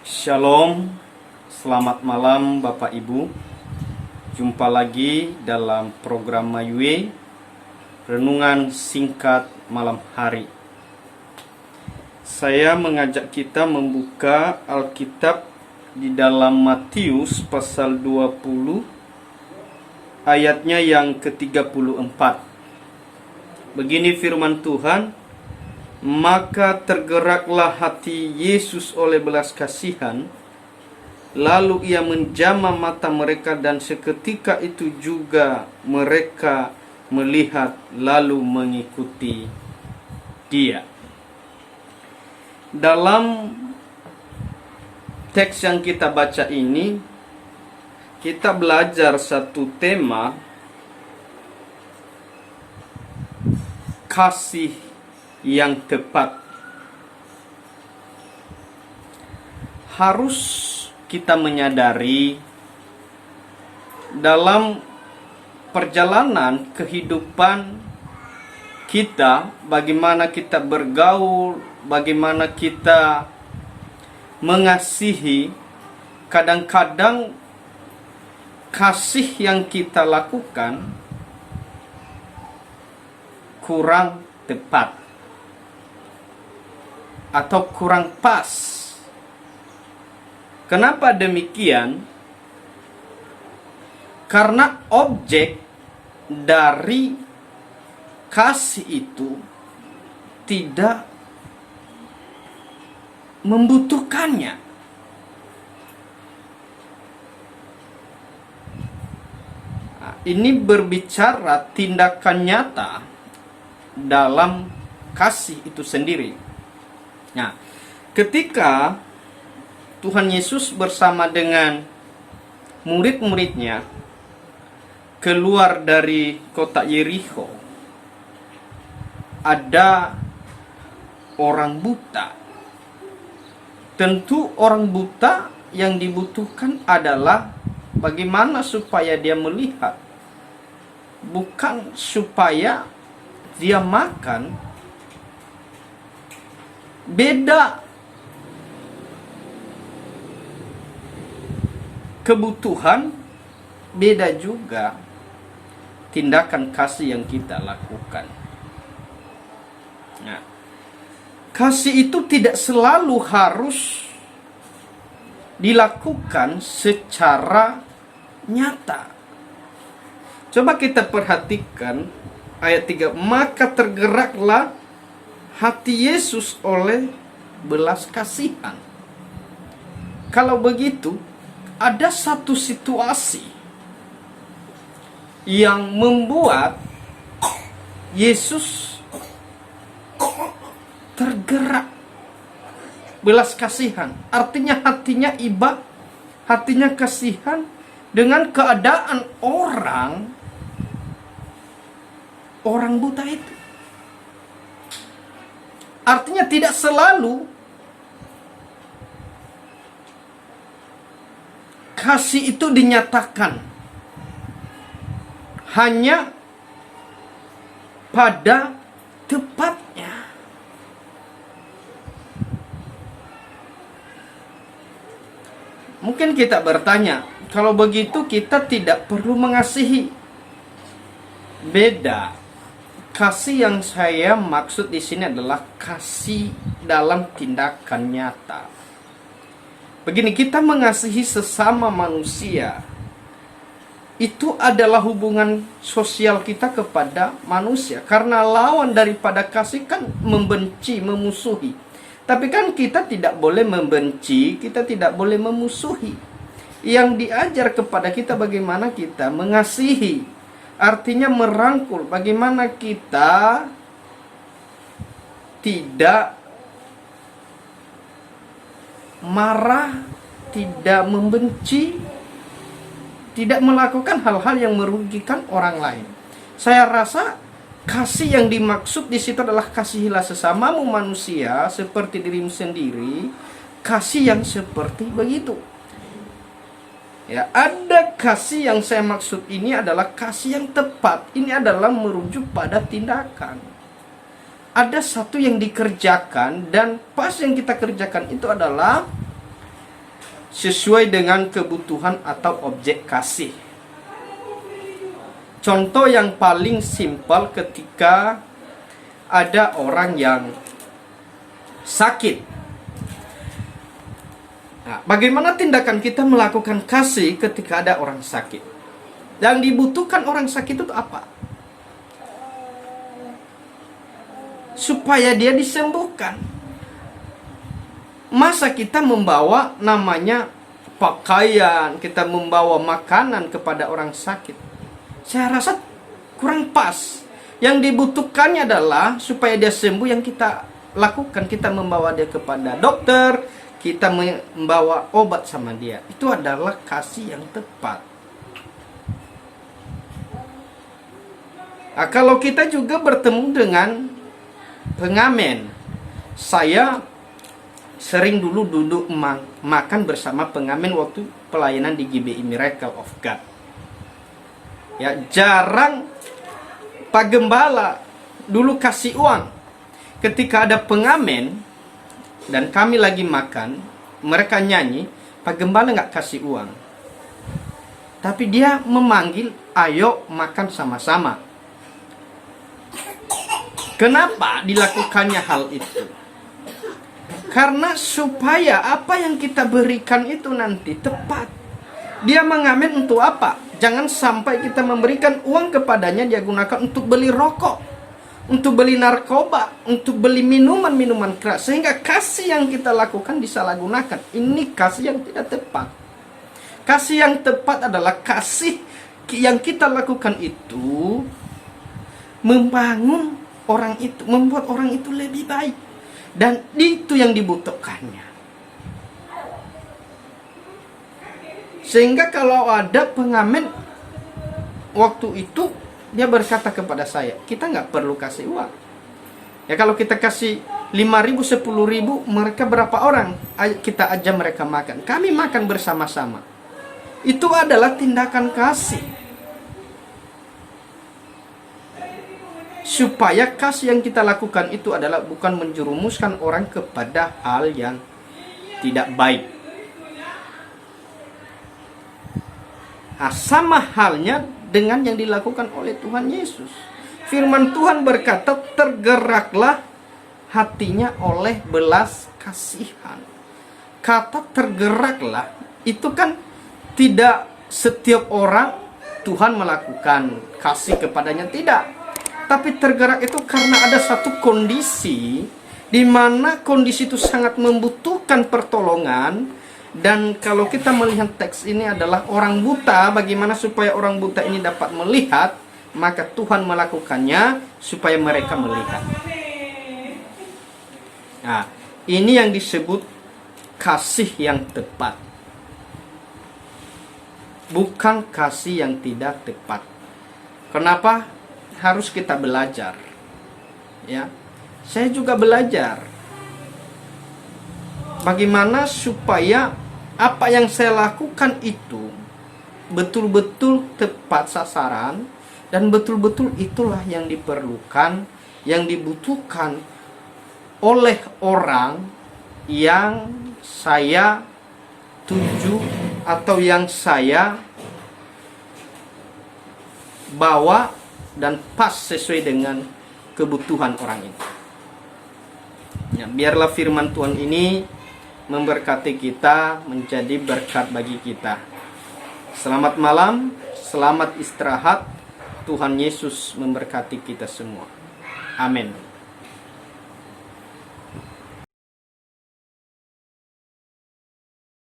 Shalom, selamat malam Bapak Ibu. Jumpa lagi dalam program Mayue, renungan singkat malam hari. Saya mengajak kita membuka Alkitab di dalam Matius pasal 20 ayatnya yang ke-34. Begini firman Tuhan, maka tergeraklah hati Yesus oleh belas kasihan, lalu ia menjamah mata mereka dan seketika itu juga mereka melihat lalu mengikuti dia. Dalam teks yang kita baca ini, kita belajar satu tema kasih yang tepat. Harus kita menyadari dalam perjalanan kehidupan kita, bagaimana kita bergaul, bagaimana kita mengasihi, kadang-kadang kasih yang kita lakukan kurang tepat atau kurang pas. Kenapa demikian? Karena objek dari kasih itu tidak membutuhkannya. Nah, ini berbicara tindakan nyata dalam kasih itu sendiri. Nah, ketika Tuhan Yesus bersama dengan murid-muridnya keluar dari kota Yerikho, ada orang buta. Tentu orang buta yang dibutuhkan adalah bagaimana supaya dia melihat, bukan supaya dia makan. Beda kebutuhan, beda juga tindakan kasih yang kita lakukan. Nah, kasih itu tidak selalu harus dilakukan secara nyata. Coba kita perhatikan ayat 3, maka tergeraklah hati Yesus oleh belas kasihan. Kalau begitu, ada satu situasi yang membuat Yesus tergerak belas kasihan. Artinya hatinya iba, hatinya kasihan dengan keadaan orang buta itu. Artinya tidak selalu kasih itu dinyatakan hanya pada tepatnya. Mungkin kita bertanya, kalau begitu kita tidak perlu mengasihi. Beda. Kasih yang saya maksud di sini adalah kasih dalam tindakan nyata. Begini, kita mengasihi sesama manusia. Itu adalah hubungan sosial kita kepada manusia. Karena lawan daripada kasih kan membenci, memusuhi. Tapi kan kita tidak boleh membenci, kita tidak boleh memusuhi. Yang diajar kepada kita bagaimana kita mengasihi. Artinya merangkul, bagaimana kita tidak marah, tidak membenci, tidak melakukan hal-hal yang merugikan orang lain. Saya rasa kasih yang dimaksud di situ adalah kasihilah sesamamu manusia seperti dirimu sendiri. Kasih yang seperti begitu. Ya, ada kasih yang saya maksud ini adalah kasih yang tepat. Ini adalah merujuk pada tindakan. Ada satu yang dikerjakan dan pas yang kita kerjakan itu adalah sesuai dengan kebutuhan atau objek kasih. Contoh yang paling simpel ketika ada orang yang sakit. Nah, bagaimana tindakan kita melakukan kasih ketika ada orang sakit? Yang dibutuhkan orang sakit itu apa? Supaya dia disembuhkan. Masa kita membawa namanya pakaian, kita membawa makanan kepada orang sakit? Saya rasa kurang pas. Yang dibutuhkannya adalah supaya dia sembuh, yang kita lakukan, kita membawa dia kepada dokter, kita membawa obat sama dia. Itu adalah kasih yang tepat. Nah, kalau kita juga bertemu dengan pengamen, saya sering dulu duduk makan bersama pengamen waktu pelayanan di GBI Miracle of God. Ya, jarang Pak Gembala dulu kasih uang. Ketika ada pengamen dan kami lagi makan, mereka nyanyi, Pak Gembala nggak kasih uang. Tapi dia memanggil, ayo makan sama-sama. Kenapa dilakukannya hal itu? Karena supaya apa yang kita berikan itu nanti tepat. Dia mengamen untuk apa? Jangan sampai kita memberikan uang kepadanya, dia gunakan untuk beli rokok, untuk beli narkoba, untuk beli minuman-minuman keras. Sehingga kasih yang kita lakukan disalahgunakan. Ini kasih yang tidak tepat. Kasih yang tepat adalah kasih yang kita lakukan itu membangun orang itu, membuat orang itu lebih baik. Dan itu yang dibutuhkannya. Sehingga kalau ada pengamen waktu itu, dia berkata kepada saya, kita nggak perlu kasih uang. Ya kalau kita kasih 5.000, 10.000, mereka berapa orang? Kita aja mereka makan. Kami makan bersama-sama. Itu adalah tindakan kasih. Supaya kasih yang kita lakukan itu adalah bukan menjerumuskan orang kepada hal yang tidak baik. Nah, sama halnya dengan yang dilakukan oleh Tuhan Yesus. Firman Tuhan berkata, tergeraklah hatinya oleh belas kasihan. Kata tergeraklah itu kan tidak setiap orang Tuhan melakukan kasih kepadanya, tidak. Tapi tergerak itu karena ada satu kondisi di mana kondisi itu sangat membutuhkan pertolongan. Dan kalau kita melihat teks ini adalah orang buta, bagaimana supaya orang buta ini dapat melihat, maka Tuhan melakukannya supaya mereka melihat. Nah, ini yang disebut kasih yang tepat, bukan kasih yang tidak tepat. Kenapa? Harus kita belajar. Ya, saya juga belajar bagaimana supaya apa yang saya lakukan itu betul-betul tepat sasaran dan betul-betul itulah yang diperlukan, yang dibutuhkan oleh orang yang saya tuju atau yang saya bawa dan pas sesuai dengan kebutuhan orang itu. Ya, biarlah firman Tuhan ini memberkati kita, menjadi berkat bagi kita. Selamat malam, selamat istirahat. Tuhan Yesus memberkati kita semua. Amin.